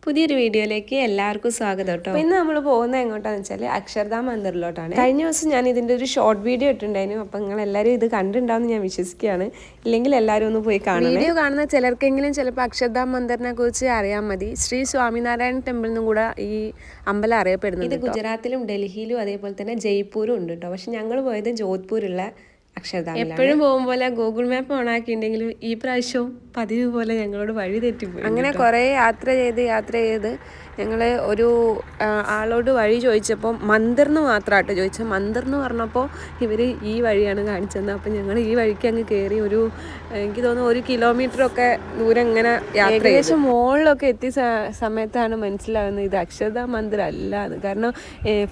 പുതിയൊരു വീഡിയോയിലേക്ക് എല്ലാവർക്കും സ്വാഗതം കേട്ടോ. ഇന്ന് നമ്മൾ പോകുന്നത് എങ്ങോട്ടാന്ന് വെച്ചാൽ അക്ഷർധാം മന്ദിറിലോട്ടാണ്. കഴിഞ്ഞ ദിവസം ഞാൻ ഇതിൻ്റെ ഒരു ഷോർട്ട് വീഡിയോ ഇട്ടിട്ടുണ്ടായിരുന്നു. അപ്പം നിങ്ങൾ എല്ലാവരും ഇത് കണ്ടിട്ടുണ്ടാവുമെന്ന് ഞാൻ വിശ്വസിക്കുകയാണ്. ഇല്ലെങ്കിൽ എല്ലാവരും ഒന്ന് പോയി കാണണം. വീഡിയോ കാണുന്ന ചിലർക്കെങ്കിലും ചിലപ്പോൾ അക്ഷർധാം മന്ദിറിനെ കുറിച്ച് അറിയാൻ മതി. ശ്രീ സ്വാമിനാരായണ ടെമ്പിൾ എന്നും കൂടെ ഈ അമ്പലം അറിയപ്പെടുന്നുണ്ട്. ഇത് ഗുജറാത്തിലും ഡൽഹിയിലും അതേപോലെ തന്നെ ജയ്പൂരും ഉണ്ട് കേട്ടോ. പക്ഷെ ഞങ്ങൾ പോയത് ജോധ്പൂരുള്ള അക്ഷർധാം. എപ്പോഴും പോകുമ്പോൾ ഗൂഗിൾ മാപ്പ് ഓൺ ആക്കിയിട്ടുണ്ടെങ്കിലും ഈ പ്രാവശ്യവും പതിവ് പോലെ ഞങ്ങളോട് വഴി തെറ്റിപ്പോയി. അങ്ങനെ കുറേ യാത്ര ചെയ്ത് ഞങ്ങൾ ഒരു ആളോട് വഴി ചോദിച്ചപ്പോൾ മന്ദിർന്ന് മാത്രമായിട്ട് ചോദിച്ചത്. മന്ദിർന്ന് പറഞ്ഞപ്പോൾ ഇവർ ഈ വഴിയാണ് കാണിച്ചത്. അപ്പം ഞങ്ങൾ ഈ വഴിക്ക് അങ്ങ് കയറി എനിക്ക് തോന്നുന്നു 1 കിലോമീറ്ററൊക്കെ ദൂരം ഇങ്ങനെ യാത്ര. ഏകദേശം മുകളിലൊക്കെ എത്തിയ സമയത്താണ് മനസ്സിലാകുന്നത് ഇത് അക്ഷർധാം മന്ദിർ അല്ല എന്ന്. കാരണം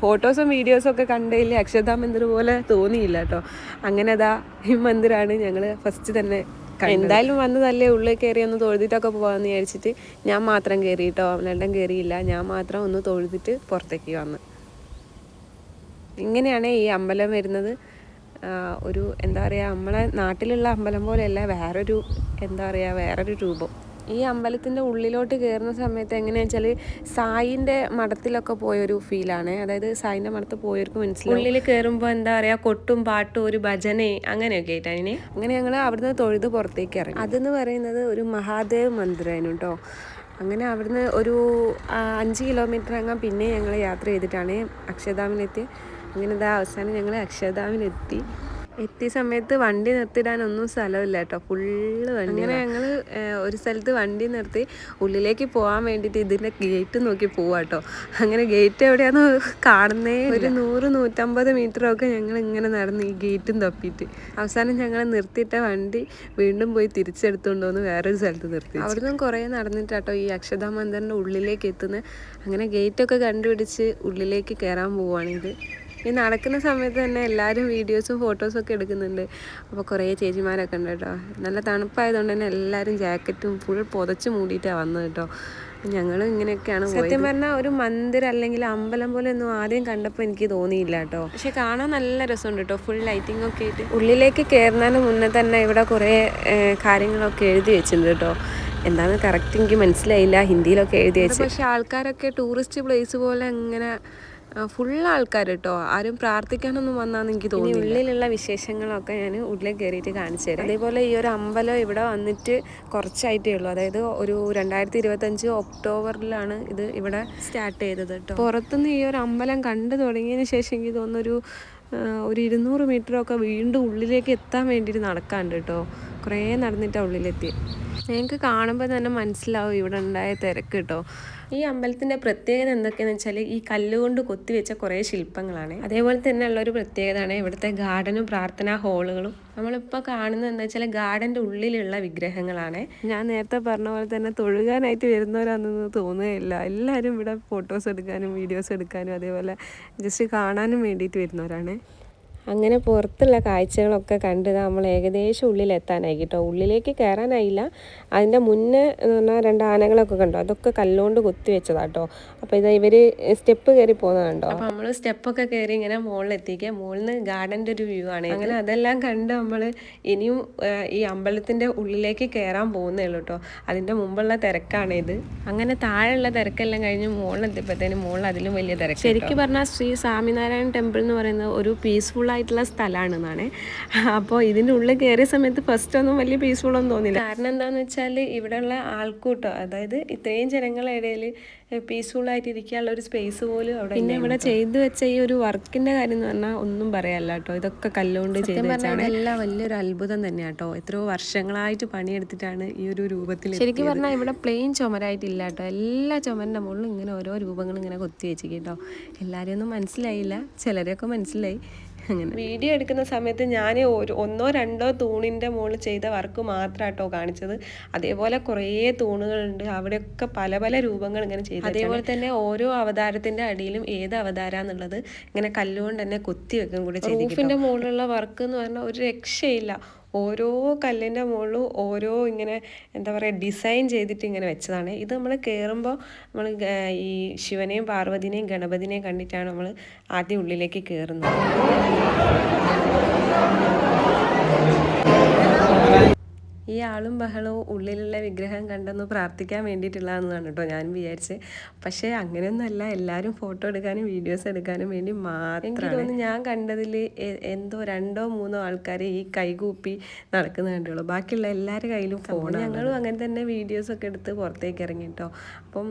ഫോട്ടോസും വീഡിയോസും ഒക്കെ കണ്ടതിൽ അക്ഷർധാം മന്ദിർ പോലെ തോന്നിയില്ല കേട്ടോ. അങ്ങനെ അതാ ഈ മന്ദിറാണ് ഞങ്ങൾ ഫസ്റ്റ് തന്നെ. എന്തായാലും വന്നതല്ലേ, ഉള്ളിൽ കയറി ഒന്ന് തൊഴുതിട്ടൊക്കെ പോകാമെന്ന് വിചാരിച്ചിട്ട് ഞാൻ മാത്രം കയറി കേട്ടോ. അവനെല്ലാം കയറിയില്ല, ഞാൻ മാത്രം ഒന്ന് തൊഴുതിട്ട് പുറത്തേക്ക് വന്നു. ഇങ്ങനെയാണ് ഈ അമ്പലം വരുന്നത്. ഒരു എന്താ പറയുക, നമ്മളെ നാട്ടിലുള്ള അമ്പലം പോലെയല്ല, വേറൊരു രൂപം. ഈ അമ്പലത്തിൻ്റെ ഉള്ളിലോട്ട് കയറുന്ന സമയത്ത് എങ്ങനെയാണെന്ന് വെച്ചാൽ സായിൻ്റെ മഠത്തിലൊക്കെ പോയൊരു ഫീലാണ്. അതായത് സായിൻ്റെ മഠത്തിൽ പോയവർക്ക് മനസ്സിലാവും. ഉള്ളിൽ കയറുമ്പോൾ എന്താ പറയുക, കൊട്ടും പാട്ടും ഒരു ഭജന അങ്ങനെയൊക്കെ ആയിട്ടാണ്. അങ്ങനെ ഞങ്ങൾ അവിടുന്ന് തൊഴുത് പുറത്തേക്ക് ഇറങ്ങി. അതെന്ന് പറയുന്നത് ഒരു മഹാദേവ് മന്ദിരമായിരുന്നു കേട്ടോ. അങ്ങനെ അവിടുന്ന് ഒരു 5 കിലോമീറ്റർ അങ്ങ് പിന്നെ ഞങ്ങൾ യാത്ര ചെയ്തിട്ടാണ് അക്ഷർധാമിലെത്തി. അങ്ങനെ അവസാനം ഞങ്ങൾ അക്ഷർധാമിലെത്തി. എത്തിയ സമയത്ത് വണ്ടി നിർത്തിയിടാനൊന്നും സ്ഥലമില്ല കേട്ടോ, ഫുള്ള് വണ്ടി. അങ്ങനെ ഞങ്ങൾ ഒരു സ്ഥലത്ത് വണ്ടി നിർത്തി ഉള്ളിലേക്ക് പോകാൻ വേണ്ടിയിട്ട് ഇതിൻ്റെ ഗേറ്റ് നോക്കി പോവാം കേട്ടോ. അങ്ങനെ ഗേറ്റ് എവിടെയാന്ന് കാണുന്നേ. ഒരു 100-150 മീറ്ററൊക്കെ ഞങ്ങൾ ഇങ്ങനെ നടന്ന് ഈ ഗേറ്റും തപ്പിയിട്ട് അവസാനം ഞങ്ങൾ നിർത്തിയിട്ട വണ്ടി വീണ്ടും പോയി തിരിച്ചെടുത്തുകൊണ്ട് വന്ന് വേറൊരു സ്ഥലത്ത് നിർത്തി. അവിടുന്ന് കുറേ നടന്നിട്ടാട്ടോ ഈ അക്ഷർധാം മന്ദിറിൻ്റെ ഉള്ളിലേക്ക് എത്തുന്നത്. അങ്ങനെ ഗേറ്റൊക്കെ കണ്ടുപിടിച്ച് ഉള്ളിലേക്ക് കയറാൻ പോവുകയാണിത്. ഈ നടക്കുന്ന സമയത്ത് തന്നെ എല്ലാവരും വീഡിയോസും ഫോട്ടോസും ഒക്കെ എടുക്കുന്നുണ്ട്. അപ്പോൾ കുറേ ചേച്ചിമാരൊക്കെ ഉണ്ട് കേട്ടോ. നല്ല തണുപ്പായതുകൊണ്ട് തന്നെ എല്ലാവരും ജാക്കറ്റും ഫുൾ പുതച്ച് മൂടിയിട്ടാണ് വന്നത് കേട്ടോ. ഞങ്ങൾ ഇങ്ങനെയൊക്കെയാണ് പോയത്. സത്യം പറഞ്ഞാൽ ഒരു മന്ദിരം അല്ലെങ്കിൽ അമ്പലം പോലെ ഒന്നും ആദ്യം കണ്ടപ്പോൾ എനിക്ക് തോന്നിയില്ല കേട്ടോ. പക്ഷെ കാണാൻ നല്ല രസമുണ്ട് കേട്ടോ, ഫുൾ ലൈറ്റിംഗ് ഒക്കെ ആയിട്ട്. ഉള്ളിലേക്ക് കയറുന്നതിന് മുന്നേ തന്നെ ഇവിടെ കുറേ കാര്യങ്ങളൊക്കെ എഴുതി വെച്ചിട്ടുണ്ട് കേട്ടോ. എന്താണെന്ന് കറക്റ്റ് എനിക്ക് മനസ്സിലായില്ല, ഹിന്ദിയിലൊക്കെ എഴുതി വെച്ചു. പക്ഷെ ആൾക്കാരൊക്കെ ടൂറിസ്റ്റ് പ്ലേസ് പോലെ ഇങ്ങനെ ഫുൾ ആൾക്കാർ കേട്ടോ. ആരും പ്രാർത്ഥിക്കാനൊന്നും വന്നാന്ന് എനിക്ക് തോന്നി. ഉള്ളിലുള്ള വിശേഷങ്ങളൊക്കെ ഞാൻ ഉള്ളിൽ കയറിയിട്ട് കാണിച്ചു തരാം. അതേപോലെ ഈ ഒരു അമ്പലം ഇവിടെ വന്നിട്ട് കുറച്ചായിട്ടേ ഉള്ളൂ. അതായത് ഒരു 2025 ഒക്ടോബറിലാണ് ഇത് ഇവിടെ സ്റ്റാർട്ട് ചെയ്തത് കേട്ടോ. പുറത്തുനിന്ന് ഈ ഒരു അമ്പലം കണ്ടു തുടങ്ങിയതിന് ശേഷം എനിക്ക് തോന്നുന്നു ഒരു 200 മീറ്ററൊക്കെ വീണ്ടും ഉള്ളിലേക്ക് എത്താൻ വേണ്ടിയിട്ട് നടക്കാണ്ട് കേട്ടോ. കുറേ നടന്നിട്ടാണ് ഉള്ളിലെത്തി. ഞങ്ങൾക്ക് കാണുമ്പോൾ തന്നെ മനസ്സിലാവും ഇവിടെ ഉണ്ടായ തിരക്ക് കേട്ടോ. ഈ അമ്പലത്തിൻ്റെ പ്രത്യേകത എന്തൊക്കെയാണെന്ന് വെച്ചാൽ ഈ കല്ലുകൊണ്ട് കൊത്തിവെച്ച കുറേ ശില്പങ്ങളാണ്. അതേപോലെ തന്നെ ഉള്ളൊരു പ്രത്യേകതയാണ് ഇവിടുത്തെ ഗാർഡനും പ്രാർത്ഥനാ ഹോളുകളും. നമ്മളിപ്പോൾ കാണുന്നത് എന്താ വെച്ചാൽ ഗാർഡൻ്റെ ഉള്ളിലുള്ള വിഗ്രഹങ്ങളാണ്. ഞാൻ നേരത്തെ പറഞ്ഞ പോലെ തന്നെ തൊഴുകാനായിട്ട് വരുന്നവരാണെന്ന് തോന്നുകയില്ല. എല്ലാവരും ഇവിടെ ഫോട്ടോസ് എടുക്കാനും വീഡിയോസ് എടുക്കാനും അതേപോലെ ജസ്റ്റ് കാണാനും വേണ്ടിയിട്ട് വരുന്നവരാണ്. അങ്ങനെ പുറത്തുള്ള കാഴ്ചകളൊക്കെ കണ്ട് നമ്മൾ ഏകദേശം ഉള്ളിലെത്താനായി കേട്ടോ. ഉള്ളിലേക്ക് കയറാനായില്ല. അതിൻ്റെ മുന്നേ എന്ന് പറഞ്ഞാൽ 2 ആനകളൊക്കെ കണ്ടോ, അതൊക്കെ കല്ലുകൊണ്ട് കൊത്തി വെച്ചതാട്ടോ. അപ്പോൾ ഇവർ സ്റ്റെപ്പ് കയറി പോകുന്നതുണ്ടോ. അപ്പോൾ നമ്മൾ സ്റ്റെപ്പൊക്കെ കയറി ഇങ്ങനെ മുകളിലെത്തിക്കുക. മുകളിൽ നിന്ന് ഗാർഡൻ്റെ ഒരു വ്യൂ ആണ്. അങ്ങനെ അതെല്ലാം കണ്ട് നമ്മൾ ഇനിയും ഈ അമ്പലത്തിൻ്റെ ഉള്ളിലേക്ക് കയറാൻ പോകുന്നേ ഉള്ളൂ കേട്ടോ. അതിൻ്റെ മുമ്പുള്ള തിരക്കാണിത്. അങ്ങനെ താഴെയുള്ള തിരക്കെല്ലാം കഴിഞ്ഞ് മുകളിലെത്തിയപ്പോഴത്തേനും മുകളിൽ അതിലും വലിയ തിരക്ക്. ശരിക്കും പറഞ്ഞാൽ ശ്രീ സ്വാമിനാരായണ ടെമ്പിൾ എന്ന് പറയുന്നത് ഒരു പീസ്ഫുൾ ആയിട്ടുള്ള സ്ഥലമാണെന്നാണ്. അപ്പോൾ ഇതിൻ്റെ ഉള്ളിൽ കയറിയ സമയത്ത് ഫസ്റ്റ് ഒന്നും വലിയ പീസ്ഫുള്ളൊന്നും തോന്നില്ല. കാരണം എന്താണെന്ന് വെച്ചാൽ ഇവിടെയുള്ള ആൾക്കൂട്ടം, അതായത് ഇത്രയും ജനങ്ങളുടെ ഇടയിൽ പീസ്ഫുള്ളായിട്ട് ഇരിക്കാനുള്ള ഒരു സ്പേസ് പോലും അവിടെ. പിന്നെ ഇവിടെ ചെയ്തു വെച്ച ഈ ഒരു വർക്കിൻ്റെ കാര്യം എന്ന് പറഞ്ഞാൽ ഒന്നും പറയാല്ല കേട്ടോ. ഇതൊക്കെ കല്ലുകൊണ്ട് ചെയ്ത് വെച്ചാണ്. എല്ലാം വലിയൊരു അത്ഭുതം തന്നെയാണ് കേട്ടോ. എത്രയോ വർഷങ്ങളായിട്ട് പണിയെടുത്തിട്ടാണ് ഈ ഒരു രൂപത്തിൽ. ശരിക്കും പറഞ്ഞാൽ ഇവിടെ പ്ലെയിൻ ചുമരായിട്ടില്ല കേട്ടോ. എല്ലാ ചുമരിൻ്റെ മുകളിലും ഇങ്ങനെ ഓരോ രൂപങ്ങൾ ഇങ്ങനെ കൊത്തി വെച്ച് കേട്ടോ. എല്ലാവരെയും ഒന്നും മനസ്സിലായില്ല, ചിലരെയൊക്കെ മനസ്സിലായി. അങ്ങനെ വീഡിയോ എടുക്കുന്ന സമയത്ത് ഞാൻ 1-2 തൂണിൻ്റെ മുകളിൽ ചെയ്ത വർക്ക് മാത്രം കേട്ടോ കാണിച്ചത്. അതേപോലെ കുറേ തൂണുകളുണ്ട്, അവിടെയൊക്കെ പല പല രൂപങ്ങൾ ഇങ്ങനെ ചെയ്തു. അതേപോലെ തന്നെ ഓരോ അവതാരത്തിൻ്റെ അടിയിലും ഏത് അവതാരാന്നുള്ളത് ഇങ്ങനെ കല്ലുകൊണ്ട് തന്നെ കുത്തി വെക്കും കൂടെ ചെയ്തു. റൂഫിൻ്റെ മുകളിലുള്ള വർക്ക് എന്ന് പറഞ്ഞാൽ ഒരു രക്ഷയില്ല. ഓരോ കല്ലിൻ്റെ മുകളിലും ഓരോ ഇങ്ങനെ എന്താ പറയുക ഡിസൈൻ ചെയ്തിട്ട് ഇങ്ങനെ വെച്ചതാണ്. ഇത് നമ്മൾ കയറുമ്പോൾ നമ്മൾ ഈ ശിവനെയും പാർവതിനെയും ഗണപതിനെയും കണ്ടിട്ടാണ് നമ്മൾ ആദ്യം ഉള്ളിലേക്ക് കയറുന്നത്. ഈ ആളും ബഹളവും ഉള്ളിലുള്ള വിഗ്രഹം കണ്ടെന്ന് പ്രാർത്ഥിക്കാൻ വേണ്ടിയിട്ടുള്ളതെന്നാണ് കേട്ടോ ഞാൻ വിചാരിച്ചത്. പക്ഷേ അങ്ങനെയൊന്നുമല്ല, എല്ലാവരും ഫോട്ടോ എടുക്കാനും വീഡിയോസ് എടുക്കാനും വേണ്ടി മാത്രം. എനിക്ക് തോന്നുന്നു ഞാൻ കണ്ടതിൽ എന്തോ 2-3 ആൾക്കാർ ഈ കൈകൂപ്പി നടക്കുന്ന കണ്ടുള്ളൂ. ബാക്കിയുള്ള എല്ലാവരുടെ കയ്യിലും ഫോൺ. ഞങ്ങളും അങ്ങനെ തന്നെ വീഡിയോസൊക്കെ എടുത്ത് പുറത്തേക്ക് ഇറങ്ങി കേട്ടോ. അപ്പം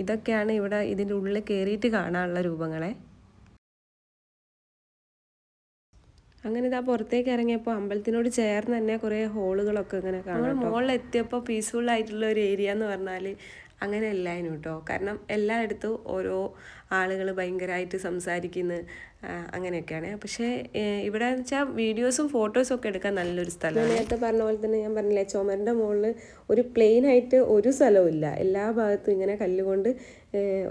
ഇതൊക്കെയാണ് ഇവിടെ ഇതിൻ്റെ ഉള്ളിൽ കയറിയിട്ട് കാണാനുള്ള രൂപങ്ങളെ. അങ്ങനെ ഇതാ പുറത്തേക്ക് ഇറങ്ങിയപ്പോൾ അമ്പലത്തിനോട് ചേർന്ന് തന്നെ കുറേ ഹോളുകളൊക്കെ ഇങ്ങനെ കാണാം. നമ്മൾ മുകളിലെത്തിയപ്പോൾ പീസ്ഫുൾ ആയിട്ടുള്ള ഒരു ഏരിയ എന്ന് പറഞ്ഞാൽ അങ്ങനെ അല്ലായിരുന്നു കേട്ടോ. കാരണം എല്ലായിടത്തും ഓരോ ആളുകൾ ഭയങ്കരമായിട്ട് സംസാരിക്കുന്നു, അങ്ങനെയൊക്കെയാണ്. പക്ഷേ ഇവിടെ എന്ന് വെച്ചാൽ വീഡിയോസും ഫോട്ടോസും ഒക്കെ എടുക്കാൻ നല്ലൊരു സ്ഥലമാണ്. നേരത്തെ പറഞ്ഞ പോലെ തന്നെ ഞാൻ പറഞ്ഞില്ലേ, ചുമരിൻ്റെ മുകളിൽ ഒരു പ്ലെയിൻ ആയിട്ട് ഒരു സ്ഥലവും ഇല്ല. എല്ലാ ഭാഗത്തും ഇങ്ങനെ കല്ലുകൊണ്ട്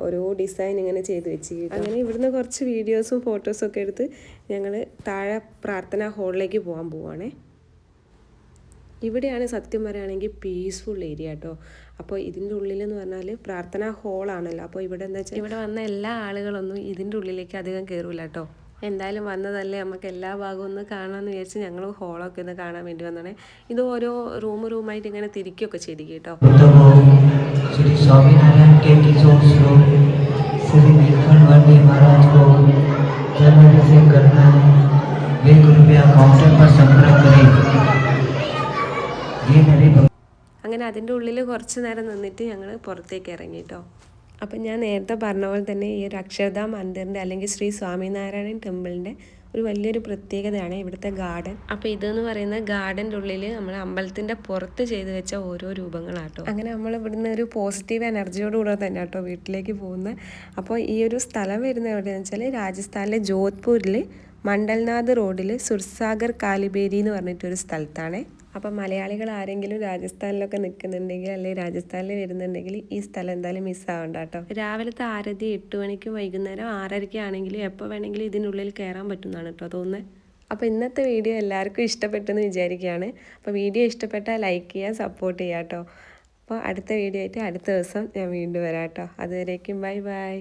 ഓരോ ഡിസൈൻ ഇങ്ങനെ ചെയ്ത് വെച്ചിട്ട്. അങ്ങനെ ഇവിടുന്ന് കുറച്ച് വീഡിയോസും ഫോട്ടോസും ഒക്കെ എടുത്ത് ഞങ്ങൾ താഴെ പ്രാർത്ഥനാ ഹാളിലേക്ക് പോകാൻ പോവുകയാണേ. ഇവിടെയാണ് സത്യം പറയുകയാണെങ്കിൽ പീസ്ഫുൾ ഏരിയ കേട്ടോ. അപ്പോൾ ഇതിൻ്റെ ഉള്ളിലെന്ന് പറഞ്ഞാൽ പ്രാർത്ഥനാ ഹോളാണല്ലോ. അപ്പോൾ ഇവിടെ എന്താ വെച്ചാൽ ഇവിടെ വന്ന എല്ലാ ആളുകളൊന്നും ഇതിൻ്റെ ഉള്ളിലേക്ക് അധികം കയറില്ല കേട്ടോ. എന്തായാലും വന്നതല്ലേ, നമുക്ക് എല്ലാ ഭാഗവും ഒന്ന് കാണാമെന്ന് വിചാരിച്ച് ഞങ്ങൾ ഹോളൊക്കെ ഒന്ന് കാണാൻ വേണ്ടി വന്നതാണ്. ഇത് ഓരോ റൂമായിട്ട് ഇങ്ങനെ തിരിക്കുകയൊക്കെ ചെയ്തിരിക്കും കേട്ടോ. श्री स्वामीनारायण के किशोर श्री नीलकंठ वर्मा महाराज को जल अभिषेक करना है। 1 रुपया काउंटर पर संग्रह करें। ये मेरे അങ്ങനെ അതിൻ്റെ ഉള്ളിൽ കുറച്ച് നേരം നിന്നിട്ട് ഞങ്ങൾ പുറത്തേക്ക് ഇറങ്ങി കേട്ടോ. അപ്പം ഞാൻ നേരത്തെ പറഞ്ഞ പോലെ തന്നെ ഈ ഒരു അക്ഷരധാം മന്ദിറിൻ്റെ അല്ലെങ്കിൽ ശ്രീ സ്വാമിനാരായണൻ ടെമ്പിളിൻ്റെ ഒരു വലിയൊരു പ്രത്യേകതയാണ് ഇവിടുത്തെ ഗാർഡൻ. അപ്പോൾ ഇതെന്ന് പറയുന്ന ഗാർഡൻ്റെ ഉള്ളിൽ നമ്മൾ അമ്പലത്തിൻ്റെ പുറത്ത് ചെയ്ത് വെച്ച ഓരോ രൂപങ്ങളാട്ടോ. അങ്ങനെ നമ്മൾ ഇവിടുന്ന് ഒരു പോസിറ്റീവ് എനർജിയോടുകൂടെ തന്നെ കേട്ടോ വീട്ടിലേക്ക് പോകുന്നത്. അപ്പോൾ ഈ ഒരു സ്ഥലം വരുന്നത് എവിടെയാണെന്ന് വെച്ചാൽ രാജസ്ഥാനിലെ ജോധ്പൂരിൽ മണ്ഡൽനാഥ് റോഡിൽ സുർസാഗർ കാലിബേരി എന്ന് പറഞ്ഞിട്ടൊരു സ്ഥലത്താണ്. അപ്പം മലയാളികൾ ആരെങ്കിലും രാജസ്ഥാനിലൊക്കെ നിൽക്കുന്നുണ്ടെങ്കിൽ അല്ലെങ്കിൽ രാജസ്ഥാനിൽ വരുന്നുണ്ടെങ്കിൽ ഈ സ്ഥലം എന്തായാലും മിസ്സാവണ്ട കേട്ടോ. രാവിലത്തെ ആരതി 8 മണിക്കും വൈകുന്നേരം 6:30 ആണെങ്കിലും എപ്പോൾ വേണമെങ്കിലും ഇതിനുള്ളിൽ കയറാൻ പറ്റുന്നതാണ് കേട്ടോ തോന്നുന്നത്. അപ്പോൾ ഇന്നത്തെ വീഡിയോ എല്ലാവർക്കും ഇഷ്ടപ്പെട്ടെന്ന് വിചാരിക്കുകയാണ്. അപ്പോൾ വീഡിയോ ഇഷ്ടപ്പെട്ടാൽ ലൈക്ക് ചെയ്യുക, സപ്പോർട്ട് ചെയ്യുക കേട്ടോ. അപ്പോൾ അടുത്ത വീഡിയോ ആയിട്ട് അടുത്ത ദിവസം ഞാൻ വീണ്ടും വരാം കേട്ടോ. അതുവരേക്കും ബൈ ബൈ.